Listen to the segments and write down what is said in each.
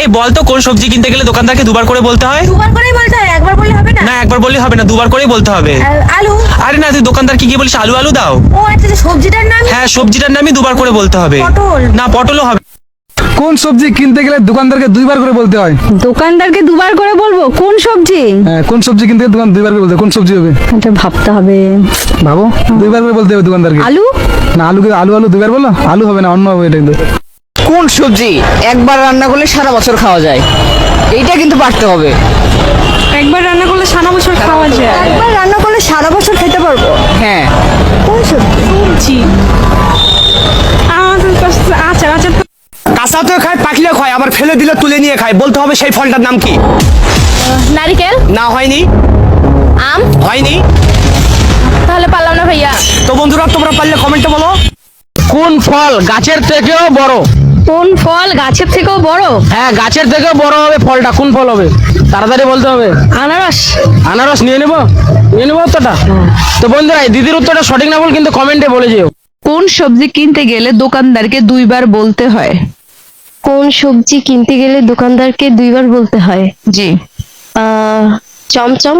এই বল তো কোন সবজি কিনতে গেলে দোকানদারকে দুবার করে বলতে হয়? দুবার করেই বলতে হয়, একবার বললে হবে না? না, একবার বললে হবে না, দুবার করেই বলতে হবে। আলু। আরে না, তুই দোকানদারকে গিয়ে বলিস আলু আলু দাও। ও আচ্ছা, যে সবজিটার নাম। হ্যাঁ, সবজিটার নামই দুবার করে বলতে হবে। পটল। না, পটলও হবে। কোন সবজি কিনতে গেলে দোকানদারকে দুইবার করে বলতে হয়? দোকানদারকে দুবার করে বলবো কোন সবজি? হ্যাঁ, কোন সবজি কিনতে গেলে দোকান দুইবার করে বলতে হয়? কোন সবজি হবে? এটা ভাবতে হবে। ভাবো, দুইবার করে বলতে হবে দোকানদারকে। আলু। না, আলুকে আলু আলু দুইবার বলো, আলু হবে না, অন্য হবে এটা কিন্তু। কোন সবজি একবার রান্না করলে সারা বছর খাওয়া যায়? এইটা কিন্তু পারতে হবে। একবার রান্না করলে সারা বছর খাওয়া যায়। একবার রান্না করলে সারা বছর খেতে পারবো। হ্যাঁ, কোন সবজি? সবজি। আচ্ছা আচ্ছা। কাঁচাতেও খায়, পাকলেও খায়, আবার ফেলে দিলে তুলে নিয়ে খায়। বলতে হবে সেই ফলটার নাম কি? নারকেল। না, হয়নি। আম। হয়নি। তাহলে পারলাম না ভাইয়া। তো বন্ধুরা, তোমরা পারলে কমেন্টে বলো। কোন ফল গাছের থেকেও বড়? কোন ফল গাছের থেকেও বড়? হ্যাঁ, গাছের থেকেও বড় হবে ফলটা। কোন ফল হবে? তাড়াতাড়ি বলতে হবে। আনারস। আনারস। নিয়ে নেবো উত্তরটা। তো বন্ধুরা, এই দিদির উত্তরটা সঠিক না বল কিন্তু কমেন্টে বলে যেও। কোন সবজি কিনতে গেলে দোকানদারকে দুইবার বলতে হয়? কোন সবজি কিনতে গেলে দোকানদারকে দুইবার বলতে হয়? জি। চমচম।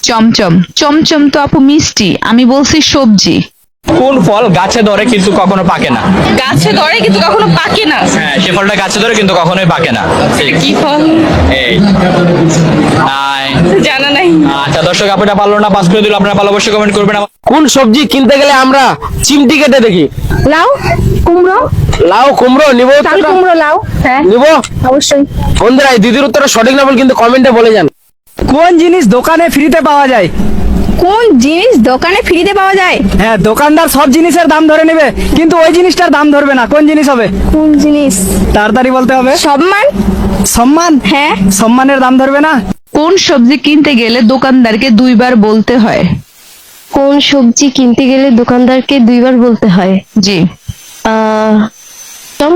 চমচম। চমচম তো আপু মিষ্টি, আমি বলছি সবজি। কোন ফল গাছে ধরে কিন্তু কখনো পাকে না? গাছে ধরে কিন্তু কখনো পাকে না। হ্যাঁ, সে ফলটা গাছে ধরে কিন্তু কখনোই পাকে না। কি ফল? এই নাই। জানা নাই। আচ্ছা দর্শক, আপনারা পারলো না, পাস করে দিল। আপনারা ভালো, অবশ্যই কমেন্ট করবেন। কোন সবজি কিনতে গেলে আমরা চিমটি কেটে দেখি? লাউ। কুমড়ো। লাউ, কুমড়ো। নিবো চাল উত্তরটা? কুমড়ো, লাউ। হ্যাঁ, নিবো। অবশ্যই। বন্ধুরা, এই দিদির উত্তরটা সঠিক না বল কিন্তু কমেন্টে বলে যান। কোন জিনিস দোকানে ফ্রিতে পাওয়া যায়? কোন জিনিস দোকানে ফ্রিতে পাওয়া যায়? হ্যাঁ, দোকানদার সব জিনিসের দাম ধরে নেবে, কিন্তু ওই জিনিসটার দাম ধরবে না। কোন জিনিস হবে? কোন জিনিস? তাড়াতাড়ি বলতে হবে। সম্মান। সম্মান? হ্যাঁ। সম্মানের দাম ধরবে না। কোন সবজি কিনতে গেলে দোকানদারকে দুইবার বলতে হয়? কোন সবজি কিনতে গেলে দোকানদারকে দুইবার বলতে হয়? জি। চম।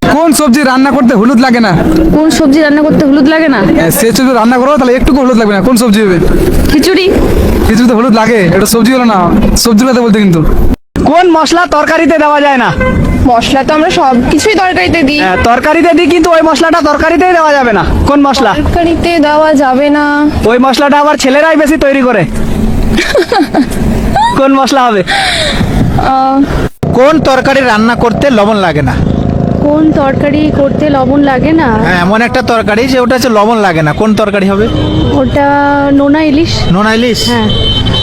কোন সবজি রান্না করতে হলুদ লাগে না? কোন সবজি রান্না করতে হলুদ লাগে না? হ্যাঁ, সে সবজি রান্না করো তাহলে একটুকু হলুদ লাগবে না। কোন সবজি হবে? খিচুড়ি। কিছুতে হলুদ লাগে, এটা সবজি হলো না, সবজিগুলোতে বলতে কিন্তু। কোন মশলা তরকারিতে দেওয়া যায় না? মশলা তো আমরা সব কিছুই তরকারিতে দিই। হ্যাঁ, তরকারিতে দিই, কিন্তু ওই মশলাটা তরকারিতেই দেওয়া যাবে না। কোন মশলা? তরকারিতে দেওয়া যাবে না। ওই মশলাটা আবার ছেলেরাই বেশি তৈরি করে। কোন মশলা হবে? কোন তরকারি রান্না করতে লবণ লাগে না? কোন তরকারি করতে লবণ লাগে না? হ্যাঁ, এমন একটা তরকারি যে ওটা হচ্ছে লবণ লাগে না। কোন তরকারি হবে? ওটা নোনা ইলিশ। নোনা ইলিশ। হ্যাঁ।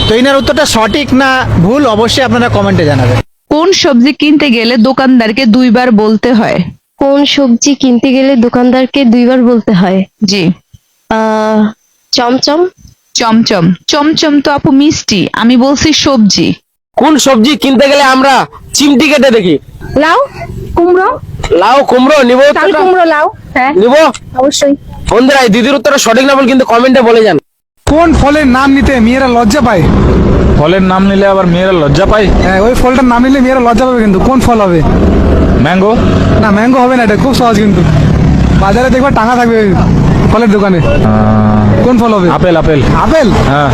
তো এনার উত্তরটা সঠিক না ভুল অবশ্যই আপনারা কমেন্টে জানাবেন। কোন সবজি কিনতে গেলে দোকানদারকে দুইবার বলতে হয়? কোন সবজি কিনতে গেলে দোকানদারকে দুইবার বলতে হয়? জি। চমচম। চমচম। চমচম তো আপু মিষ্টি, আমি বলছি সবজি। কোন সবজি কিনতে গেলে আমরা চিমটি কেটে দেখি? লাউ। কুমড়ো। লাউ, কুমড়ো। নিবো চাল উত্তরটা? কুমড়ো, লাউ। হ্যাঁ, নিবো। অবশ্যই। বন্ধুরা, এই দিদির উত্তরটা সঠিক না বল কিন্তু কমেন্টে বলে যান। কোন ফলের নাম নিতে মেয়েরা লজ্জা পায়? ফলের নাম নিলে আবার মেয়েরা লজ্জা পায়? হ্যাঁ, ওই ফলটার নাম নিলে মেয়েরা লজ্জা পাবে কিন্তু। কোন ফল হবে? ম্যাঙ্গো। না, ম্যাঙ্গো হবে না, এটা খুব সহজ কিন্তু। বাজারে দেখবা টাঙা থাকবে ওই ফলের দোকানে। কোন ফল হবে? আপেল। আপেল। আপেল? হ্যাঁ।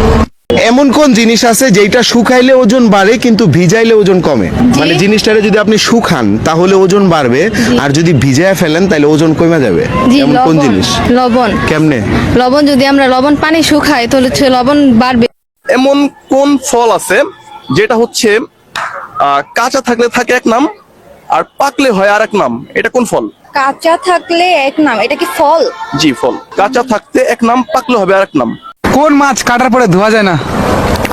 এমন কোন জিনিস আছে যেটা শুকাইলে ওজন বাড়ে কিন্তু ভিজাইলে ওজন কমে? মানে জিনিসটারে যদি আপনি শুকান তাহলে ওজন বাড়বে, আর যদি ভিজায় ফেলেন তাহলে ওজন কমে যাবে। জি, এমন কোন লবণ। জিনিস? লবণ। কেমনে? লবণ যদি আমরা লবণ পানি শুকাই তাহলে লবণ বাড়বে। এমন কোন ফল আছে যেটা হচ্ছে কাঁচা থাকলে থাকে এক নাম আর পাকলে হয় আর এক নাম? এটা কোন ফল? কাঁচা থাকলে এক নাম, এটা কি ফল? জি, ফল। কাঁচা থাকতে এক নাম, পাকলে হবে আর এক নাম। কোন মাছ কাটার পরে ধোয়া যায় না?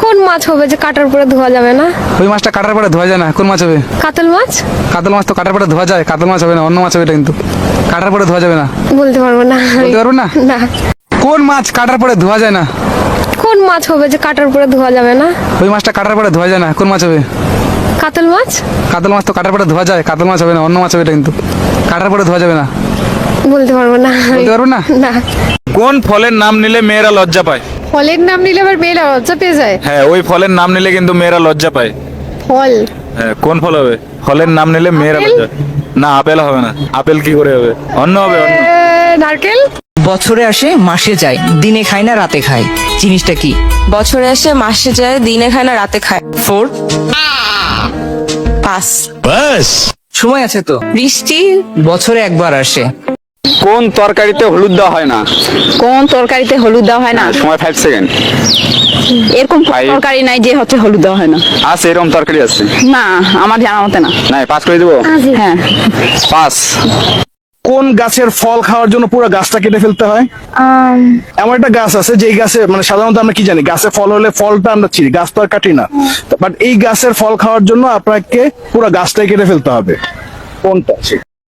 কোন মাছ হবে যে কাটার পরে ধোয়া যাবে না? ওই মাছটা কাটার পরে ধোয়া যায় না। কোন মাছ হবে? কাতল মাছ। কাতল মাছ তো কাটার পরে ধোয়া যায়। কাতল মাছ হবে না, অন্য মাছ হবে এটা কিন্তু। কাটার পরে ধোয়া যাবে না। বলতে পারবো না। বলতে পারবো না? না। কোন মাছ কাটার পরে ধোয়া যায় না? কোন মাছ হবে যে কাটার পরে ধোয়া যাবে না? ওই মাছটা কাটার পরে ধোয়া যায় না। কোন মাছ হবে? কাতল মাছ। কাতল মাছ তো কাটার পরে ধোয়া যায়। কাতল মাছ হবে না, অন্য মাছ হবে এটা কিন্তু। কাটার পরে ধোয়া যাবে না। বলতে পারবো না। বলতে পারবো না? না। কোন ফলের নাম নিলে মেয়েরা লজ্জা পায়? ফলের নাম নিলে আবার মেয়েরা লজ্জা পেয়ে যায়। হ্যাঁ, ওই ফলের নাম নিলে কিন্তু মেয়েরা লজ্জা পায়। ফল। হ্যাঁ, কোন ফল হবে? ফলের নাম নিলে মেয়েরা লজ্জা। না, আপেল হবে না। আপেল কি করে হবে? অন্য হবে, অন্য। নারকেল। বছরে আসে মাসে যায়, দিনে খায় না রাতে খায়, জিনিসটা কি? বছরে আসে মাসে যায়, দিনে খায় না রাতে খায়। 4। পাস। বাস। সময় আছে তো। বৃষ্টি। বছরে একবার আসে, কোন তরকারিতে হলুদ দেওয়া হয় না? কোন তরকারিতে হলুদ দেওয়া হয় না? সময় 5 সেকেন্ড। এরকম Five. তরকারি নাই যে হচ্ছে হলুদ দেওয়া হয় না। আছে, এরকম তরকারি আছে। না, আমার জানা মতে না। নাই, পাস করে দেবো। হ্যাঁ, পাস। কোন গাছের ফল খাওয়ার জন্য পুরো গাছটা কেটে ফেলতে হয়? এমন একটা গাছ আছে যেই গাছে মানে সাধারণত আমরা কি জানি গাছে ফল হলে ফলটা আমরা ছিঁড়ি, গাছ তো আর কাটি না। বাট এই গাছের ফল খাওয়ার জন্য আপনাকে পুরো গাছটাই কেটে ফেলতে হবে। কোনটা?